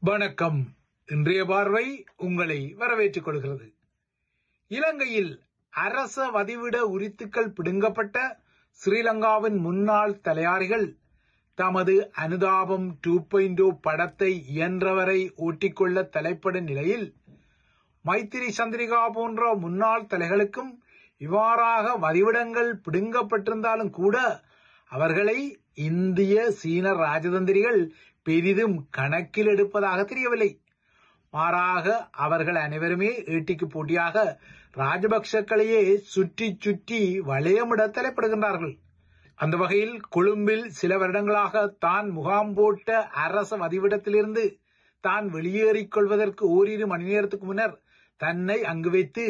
வணக்கம். இன்றைய பார்வை உங்களை வரவேற்றுக் கொள்கிறது. இலங்கையில் அரச வதிவிட உரித்துக்கள் பிடுங்கப்பட்ட ஸ்ரீலங்காவின் முன்னாள் தலையாரிகள் தமது அனுதாபம் 2.0 படத்தை இயன்றவரை ஓட்டிக்கொள்ள தலைப்படும் நிலையில் மைத்திரி சந்திரிகா போன்ற முன்னாள் தலைகளுக்கும் இவ்வாறாக வதிவிடங்கள் பிடுங்கப்பட்டிருந்தாலும் கூட அவர்களை இந்திய சீன ராஜதந்திரிகள் பெரிதும் கணக்கில் எடுப்பதாக தெரியவில்லை. மாறாக அவர்கள் அனைவருமே ஏட்டிக்கு போட்டியாக ராஜபக்சக்களையே சுற்றி சுற்றி வளையமிட தலைப்படுகின்றார்கள். அந்த வகையில் கொழும்பில் சில வருடங்களாக தான் முகாம் போட்ட அரச வதிவிடத்திலிருந்து தான் வெளியேறிக் கொள்வதற்கு ஓரிரு மணி நேரத்துக்கு முன்னர் தன்னை அங்கு வைத்து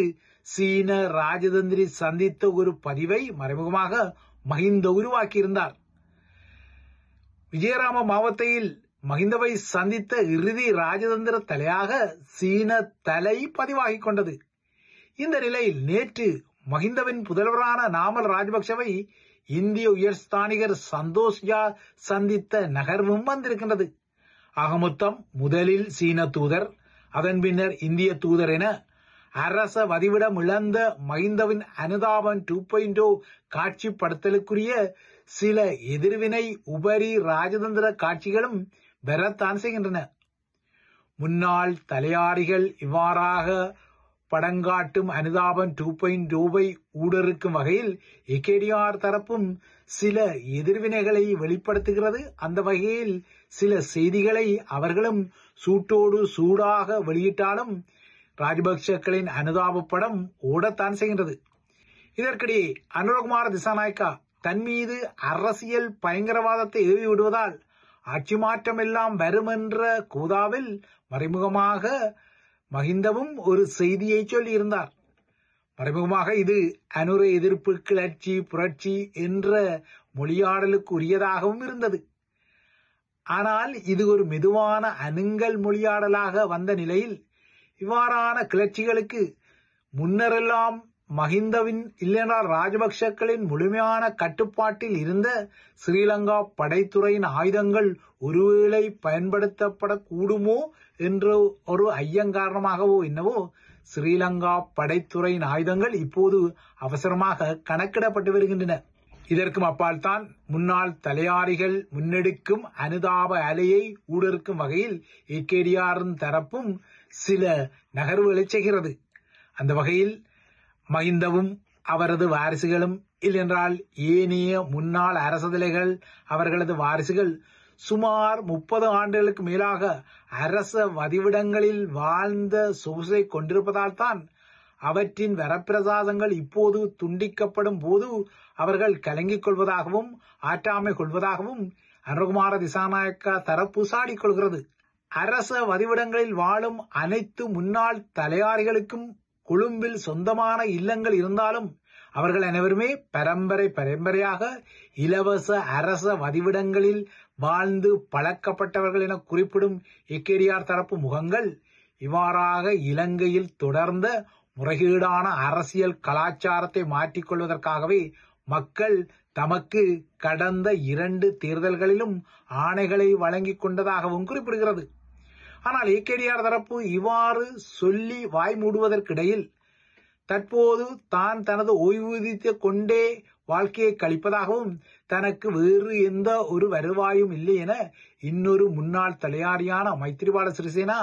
சீன ராஜதந்திரி சந்தித்த ஒரு பதிவை மறைமுகமாக மஹிந்த உருவாக்கியிருந்தார். விஜயராம மாவட்டத்தில் மஹிந்தவை சந்தித்த இறுதி ராஜதந்திர தலையாக சீன தலை பதிவாகிக் கொண்டது. இந்த நிலையில் நேற்று மஹிந்தவின் புதல்வரான நாமல் ராஜபக்சவை இந்திய உயர்ஸ்தானிகர் சந்தோஷ் ஜா சந்தித்த நகர்வும் வந்திருக்கின்றது. ஆக மொத்தம் முதலில் சீன தூதர், அதன் பின்னர் இந்திய தூதர் என அரச வதிவிடம் இழந்த மஹிந்தவின் அனுதாபம் 2.0 காட்சிப்படுத்தலுக்குரிய சில எதிர்வினை உபரி ராஜதந்திர காட்சிகளும் பெறத்தான் செய்கின்றன. முன்னாள் தலையாரிகள் இவ்வாறாக படங்காட்டும் அனுதாபம் 2.0 ஊடறுக்கும் வகையில் ஏகேடிஆர் தரப்பும் சில எதிர்வினைகளை வெளிப்படுத்துகிறது. அந்த வகையில் சில செய்திகளை அவர்களும் சூட்டோடு சூடாக வெளியிட்டாலும் ராஜபக்சக்களின் அனுதாப படம் ஓடத்தான் செய்கின்றது. இதற்கிடையே அனுரகுமார திசாநாயக்கா தன் மீது அரசியல் பயங்கரவாதத்தை ஏவி விடுவதால் ஆட்சி மாற்றம் எல்லாம் வரும் என்ற கூதாவில் மறைமுகமாக மஹிந்தவும் ஒரு செய்தியை சொல்லியிருந்தார். மறைமுகமாக இது அனுர எதிர்ப்பு கிளர்ச்சி புரட்சி என்ற மொழியாடலுக்கு உரியதாகவும் இருந்தது. ஆனால் இது ஒரு மெதுவான அணுங்கல் மொழியாடலாக வந்த நிலையில் இவ்வாறான கிளர்ச்சிகளுக்கு முன்னரெல்லாம் மஹிந்தவின் இல்லையென்றால் ராஜபக்சக்களின் முழுமையான கட்டுப்பாட்டில் இருந்த ஸ்ரீலங்கா படைத்துறையின் ஆயுதங்கள் ஒருவேளை பயன்படுத்தப்படக்கூடுமோ என்ற ஒரு ஐயம் காரணமாகவோ என்னவோ ஸ்ரீலங்கா படைத்துறையின் ஆயுதங்கள் இப்போது அவசரமாக கணக்கிடப்பட்டு வருகின்றன. இதற்கும் அப்பால் தான் முன்னாள் தலையாரிகள் முன்னெடுக்கும் அனுதாப அலையை ஊடறுக்கும் வகையில் ஏகேடிஆரின் தரப்பும் சில நகர்வுகளை செய்கிறது. அந்த வகையில் மஹிந்தவும் அவரது வாரிசுகளும் இல்லென்றால் ஏனைய முன்னாள் அரச தலைகள் அவர்களது வாரிசுகள் சுமார் 30 ஆண்டுகளுக்கு மேலாக அரச வதிவிடங்களில் வாழ்ந்த சொகுசை கொண்டிருப்பதால் தான் அவற்றின் வரப்பிரசாதங்கள் இப்போது துண்டிக்கப்படும் போது அவர்கள் கலங்கிக் கொள்வதாகவும் ஆற்றாமை கொள்வதாகவும் அனுரகுமார திசாநாயக்கா தரப்பு சாடிக் கொள்கிறது. அரச வதிவிடங்களில் வாழும் அனைத்து முன்னாள் தலையாரிகளுக்கும் கொழும்பில் சொந்தமான இல்லங்கள் இருந்தாலும் அவர்கள் அனைவருமே பரம்பரையாக இலவச அரச வதிவிடங்களில் வாழ்ந்து பழக்கப்பட்டவர்கள் என குறிப்பிடும் ஏகேடிஆர் தரப்பு முகங்கள் இவ்வாறாக இலங்கையில் தொடர்ந்த முறைகேடான அரசியல் கலாச்சாரத்தை மாற்றிக்கொள்வதற்காகவே மக்கள் தமக்கு கடந்த 2 தேர்தல்களிலும் ஆணைகளை வழங்கிக் கொண்டதாகவும் குறிப்பிடுகிறது. ஆனால் ஏகேடிஆர் தரப்பு இவ்வாறு சொல்லி வாய் மூடுவதற்கிடையில் தற்போது தான் தனது ஓய்வூதியத்தை கொண்டே வாழ்க்கையை கழிப்பதாகவும் தனக்கு வேறு எந்த ஒரு வருவாயும் இல்லை என இன்னொரு முன்னாள் தலையாரியான மைத்திரிபால சிறிசேனா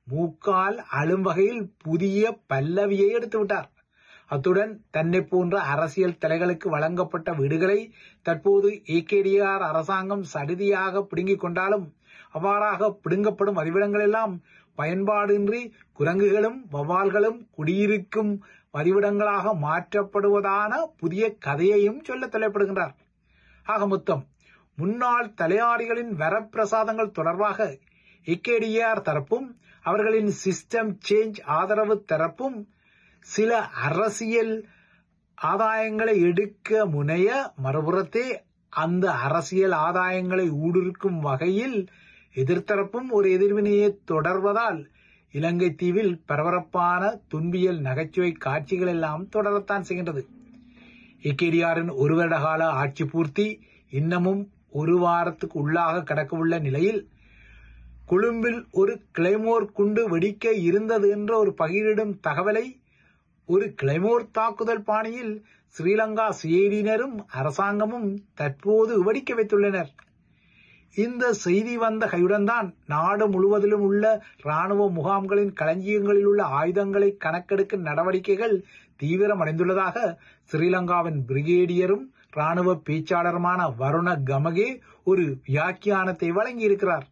மூக்கால் அழும் வகையில் புதிய பல்லவியை எடுத்துவிட்டார். அத்துடன் தன்னை போன்ற அரசியல் தலைகளுக்கு வழங்கப்பட்ட வீடுகளை தற்போது ஏகேடிஆர் அரசாங்கம் சடுதியாக பிடுங்கிக் கொண்டாலும் அவ்வாறாக பிடுங்கப்படும் வதிவிடங்கள் எல்லாம் பயன்பாடின்றி குரங்குகளும் வௌவால்களும் குடியிருக்கும் வதிவிடங்களாக மாற்றப்படுவதான புதிய கதையையும் சொல்ல தலைப்படுகின்றார். ஆக மொத்தம் முன்னாள் தலையாரிகளின் வரப்பிரசாதங்கள் தொடர்பாக ஏகேடிஆர் தரப்பும் அவர்களின் சிஸ்டம் சேஞ்ச் ஆதரவு தரப்பும் சில அரசியல் ஆதாயங்களை எடுக்க முனைய மறுபுறத்தே அந்த அரசியல் ஆதாயங்களை ஊடுருக்கும் வகையில் எதிர்த்தரப்பும் ஒரு எதிர்வினையை தொடர்வதால் இலங்கை தீவில் பரபரப்பான துன்பியல் நகைச்சுவை காட்சிகள் எல்லாம் தொடரத்தான் செய்கின்றது. ஏகேடிஆரின் 1 வருட கால ஆட்சி பூர்த்தி இன்னமும் 1 வாரத்துக்கு உள்ளாக கடக்கவுள்ள நிலையில் கொழும்பில் ஒரு கிளைமோர் குண்டு வெடிக்க இருந்தது என்ற ஒரு பகிரிடும் தகவலை ஒரு கிளைமோர் தாக்குதல் பாணியில் ஸ்ரீலங்கா சிஐடியினரும் அரசாங்கமும் தற்போது வெடிக்க வைத்துள்ளனர். இந்த செய்தி வந்த கையுடன் தான் நாடு முழுவதிலும் உள்ள இராணுவ முகாம்களின் களஞ்சியங்களில் உள்ள ஆயுதங்களை கணக்கெடுக்கும் நடவடிக்கைகள் தீவிரமடைந்துள்ளதாக ஸ்ரீலங்காவின் பிரிகேடியரும் இராணுவ பேச்சாளருமான வருண கமகே ஒரு வியாக்கியானத்தை வழங்கியிருக்கிறார்.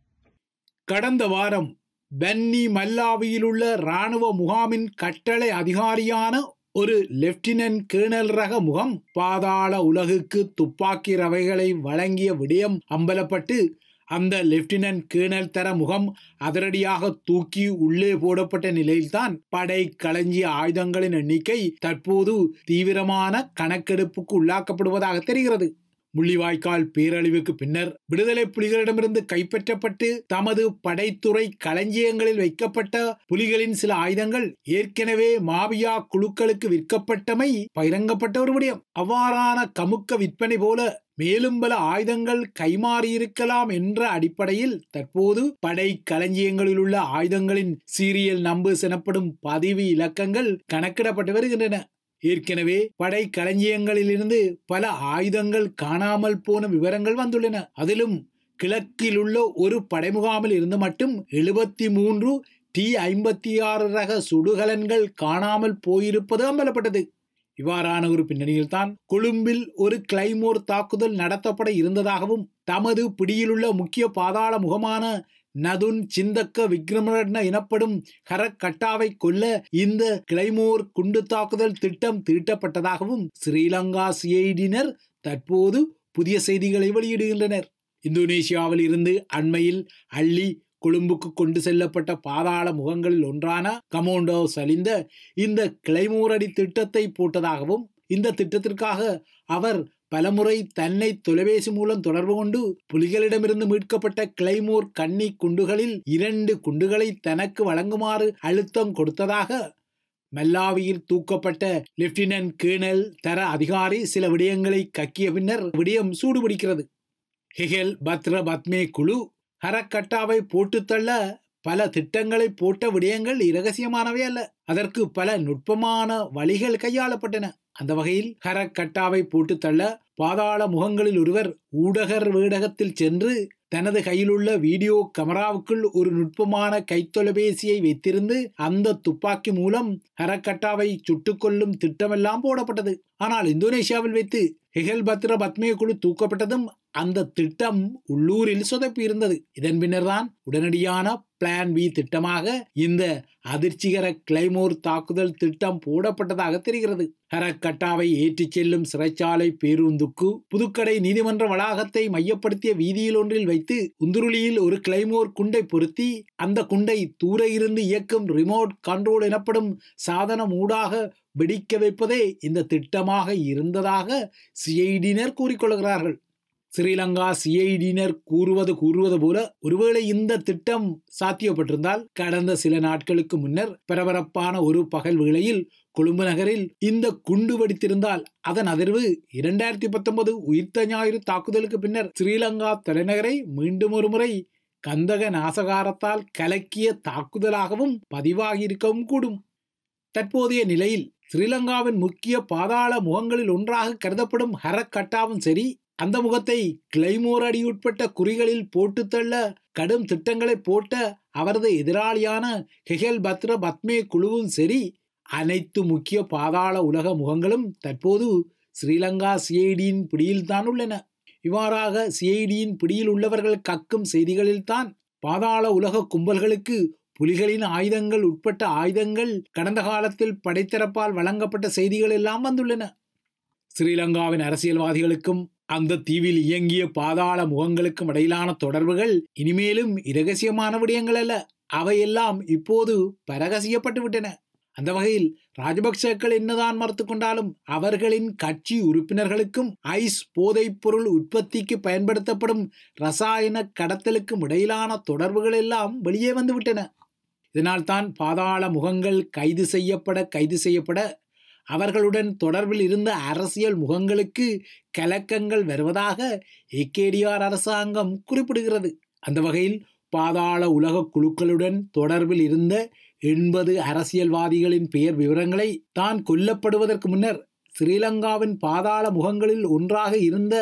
கடந்த வாரம் பன்னி மல்லாவியில் உள்ள இராணுவ முகாமின் கட்டளை அதிகாரியான ஒரு லெப்டினன்ட் கேர்னல் ரக முகம் பாதாள உலகுக்கு துப்பாக்கி ரவைகளை வழங்கிய விடயம் அம்பலப்பட்டு அந்த லெப்டினன்ட் கேர்னல் தர முகம் அதிரடியாக தூக்கி உள்ளே போடப்பட்ட நிலையில்தான் படை களஞ்சிய ஆயுதங்களின் எண்ணிக்கை தற்போது தீவிரமான கணக்கெடுப்புக்கு உள்ளாக்கப்படுவதாக தெரிகிறது. முள்ளிவாய்க்கால் பேரழிவுக்கு பின்னர் விடுதலை புலிகளிடமிருந்து கைப்பற்றப்பட்டு தமது படைத்துறை களஞ்சியங்களில் வைக்கப்பட்ட புலிகளின் சில ஆயுதங்கள் ஏற்கனவே மாபியா குழுக்களுக்கு விற்கப்பட்டமை பகிரங்கப்பட்ட ஒரு விடயம். அவ்வாறான கமுக்க விற்பனை போல மேலும் பல ஆயுதங்கள் கைமாறியிருக்கலாம் என்ற அடிப்படையில் தற்போது படை களஞ்சியங்களில் உள்ள ஆயுதங்களின் சீரியல் நம்பர்ஸ் எனப்படும் பதிவு இலக்கங்கள் கணக்கிடப்பட்டு வருகின்றன. ஏற்கனவே படை களஞ்சியங்களிலிருந்து பல ஆயுதங்கள் காணாமல் போன விவரங்கள் வந்துள்ளன. அதிலும் கிழக்கில் உள்ள ஒரு படைமுகாமில் இருந்து மட்டும் 73 T-56 ரக சுடுகலன்கள் காணாமல் போயிருப்பது அம்பலப்பட்டது. இவ்வாறான ஒரு பின்னணியில் தான் கொழும்பில் ஒரு கிளைமோர் தாக்குதல் நடத்தப்பட இருந்ததாகவும் தமது பிடியிலுள்ள முக்கிய பாதாள முகமான நதுன் சிந்தக்க விக்ரமரட்ன எனப்படும் ஹரக்கட்டாவை கொல்ல இந்த கிளைமோர் குண்டு தாக்குதல் திட்டம் தீட்டப்பட்டதாகவும் ஸ்ரீலங்கா சிஐடியினர் தற்போது புதிய செய்திகளை வெளியிடுகின்றனர். இந்தோனேசியாவில் இருந்து அண்மையில் அள்ளி கொழும்புக்கு கொண்டு செல்லப்பட்ட பாதாள முகங்களில் ஒன்றான கமோண்டோ சலிந்த இந்த கிளைமோரடி திட்டத்தை போட்டதாகவும் இந்த திட்டத்திற்காக அவர் பலமுறை தன்னை தொலைபேசி மூலம் தொடர்பு கொண்டு புலிகளிடமிருந்து மீட்கப்பட்ட கிளைமோர் கண்ணி குண்டுகளில் 2 குண்டுகளை தனக்கு வழங்குமாறு அழுத்தம் கொடுத்ததாக மல்லாவியில் தூக்கப்பட்ட லெப்டினன்ட் கேர்னல் தர அதிகாரி சில விடயங்களை கக்கிய பின்னர் விடயம் சூடுபிடிக்கிறது. ஹெகல் பத்ர பத்மே குழு ஹரக்கட்டாவை போட்டுத்தள்ள பல திட்டங்களை போட்ட விடயங்கள் இரகசியமானவை அல்ல. அதற்கு பல நுட்பமான வழிகள் கையாளப்பட்டன. அந்த வகையில் ஹரக்கட்டாவை போட்டு தள்ள பாதாள முகங்களில் ஒருவர் ஊடகர் வேடகத்தில் சென்று தனது கையிலுள்ள வீடியோ கமராவுக்குள் ஒரு நுட்பமான கைத்தொலைபேசியை வைத்திருந்து அந்த துப்பாக்கி மூலம் ஹரக்கட்டாவை சுட்டுக் கொள்ளும் திட்டமெல்லாம் போடப்பட்டது. ஆனால் இந்தோனேசியாவில் வைத்து ஹெகல் பத்ர பத்மே குழு தூக்கப்பட்டதும் அந்த திட்டம் உள்ளூரில் சொதப்பி இருந்தது. இதன் பின்னர் தான் உடனடியான பிளான் பி திட்டமாக இந்த அதிர்ச்சிகர கிளைமோர் தாக்குதல் திட்டம் போடப்பட்டதாக தெரிகிறது. ஹரக்கட்டாவை ஏற்றிச் செல்லும் சிறைச்சாலை பேருந்துக்கு புதுக்கடை நீதிமன்ற வளாகத்தை மையப்படுத்திய வீதியில் ஒன்றில் வைத்து உந்துருளியில் ஒரு கிளைமோர் குண்டை பொருத்தி அந்த குண்டை தூர இருந்து இயக்கும் ரிமோட் கண்ட்ரோல் எனப்படும் சாதனம் ஊடாக வெடிக்க வைப்பதே இந்த திட்டமாக இருந்ததாக சிஐடியினர் கூறிக்கொள்கிறார்கள். ஸ்ரீலங்கா சிஐடியினர் கூறுவது போல ஒருவேளை இந்த திட்டம் சாத்தியப்பட்டிருந்தால் கடந்த சில நாட்களுக்கு முன்னர் பரபரப்பான ஒரு பகல் வேளையில் கொழும்பு நகரில் இந்த குண்டு வெடித்திருந்தால் அதன் அதிர்வு 2019 உயிர்த்த ஞாயிறு தாக்குதலுக்கு பின்னர் ஸ்ரீலங்கா தலைநகரை மீண்டும் ஒரு முறை கந்தக நாசகாரத்தால் கலக்கிய தாக்குதலாகவும் பதிவாகியிருக்கவும் கூடும். தற்போதைய நிலையில் ஸ்ரீலங்காவின் முக்கிய பாதாள முகங்களில் ஒன்றாக கருதப்படும் ஹரக்கட்டாவும் சரி, அந்த முகத்தை கிளைமோர் அடி உட்பட்ட குறிகளில் போட்டு தள்ள கடும் திட்டங்களை போட்ட அவரது எதிராளியான ஹெகல் பத்ர பத்மே குழுவும் சரி, அனைத்து முக்கிய பாதாள உலக முகங்களும் தற்போது ஸ்ரீலங்கா சிஐடியின் பிடியில்தான் உள்ளன. இவ்வாறாக சிஐடியின் பிடியில் உள்ளவர்கள் கக்கும் செய்திகளில்தான் பாதாள உலக கும்பல்களுக்கு புலிகளின் ஆயுதங்கள் உட்பட்ட ஆயுதங்கள் கடந்த காலத்தில் படைத்தரப்பால் வழங்கப்பட்ட செய்திகள் எல்லாம் வந்துள்ளன. ஸ்ரீலங்காவின் அரசியல்வாதிகளுக்கும் அந்த தீவில் இயங்கிய பாதாள முகங்களுக்கும் இடையிலான தொடர்புகள் இனிமேலும் இரகசியமான விடயங்கள் அல்ல, அவையெல்லாம் இப்போது பரகசியப்பட்டு விட்டன. அந்த வகையில் ராஜபக்சக்கள் என்னதான் மறுத்து கொண்டாலும் அவர்களின் கட்சி உறுப்பினர்களுக்கும் ஐஸ் போதைப் பொருள் உற்பத்திக்கு பயன்படுத்தப்படும் ரசாயன கடத்தலுக்கும் இடையிலான தொடர்புகள் எல்லாம் வெளியே வந்துவிட்டன. இதனால் தான் பாதாள முகங்கள் கைது செய்யப்பட அவர்களுடன் தொடர்பில் இருந்த அரசியல் முகங்களுக்கு கலக்கங்கள் வருவதாக ஏகேடிஆர் அரசாங்கம் குறிப்பிடுகிறது. அந்த வகையில் பாதாள உலக குழுக்களுடன் தொடர்பில் இருந்த 80 அரசியல்வாதிகளின் பெயர் விவரங்களை தான் கொல்லப்படுவதற்கு முன்னர் ஸ்ரீலங்காவின் பாதாள முகங்களில் ஒன்றாக இருந்த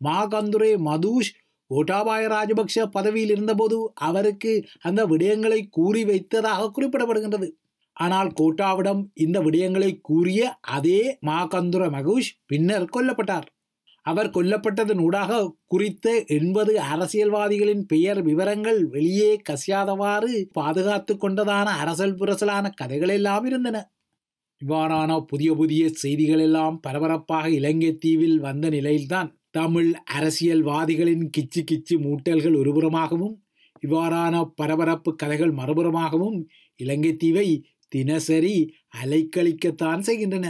மாகந்துரே மதூஷ் கோட்டாபாய ராஜபக்ஷ பதவியில் இருந்தபோது அவருக்கு அந்த விடயங்களை கூறி வைத்ததாக குறிப்பிடப்படுகின்றது. ஆனால் கோட்டாவிடம் இந்த விடயங்களை கூறிய அதே மாகந்துர மகூஷ் பின்னர் கொல்லப்பட்டார். அவர் கொல்லப்பட்டதன் ஊடாக குறித்த 80 அரசியல்வாதிகளின் பெயர் விவரங்கள் வெளியே கசியாதவாறு பாதுகாத்து கொண்டதான அரசல் புரசலான கதைகள் எல்லாம் இருந்தன. இவ்வாறான புதிய புதிய செய்திகள் எல்லாம் பரபரப்பாக இலங்கை தீவில் வந்த நிலையில்தான் தமிழ் அரசியல்வாதிகளின் கிச்சு கிச்சு மூட்டல்கள் ஒருபுறமாகவும் இவ்வாறான பரபரப்பு கதைகள் மறுபுறமாகவும் இலங்கை தீவை தினசரி அலைக்கழிக்கத்தான் செய்கின்றன.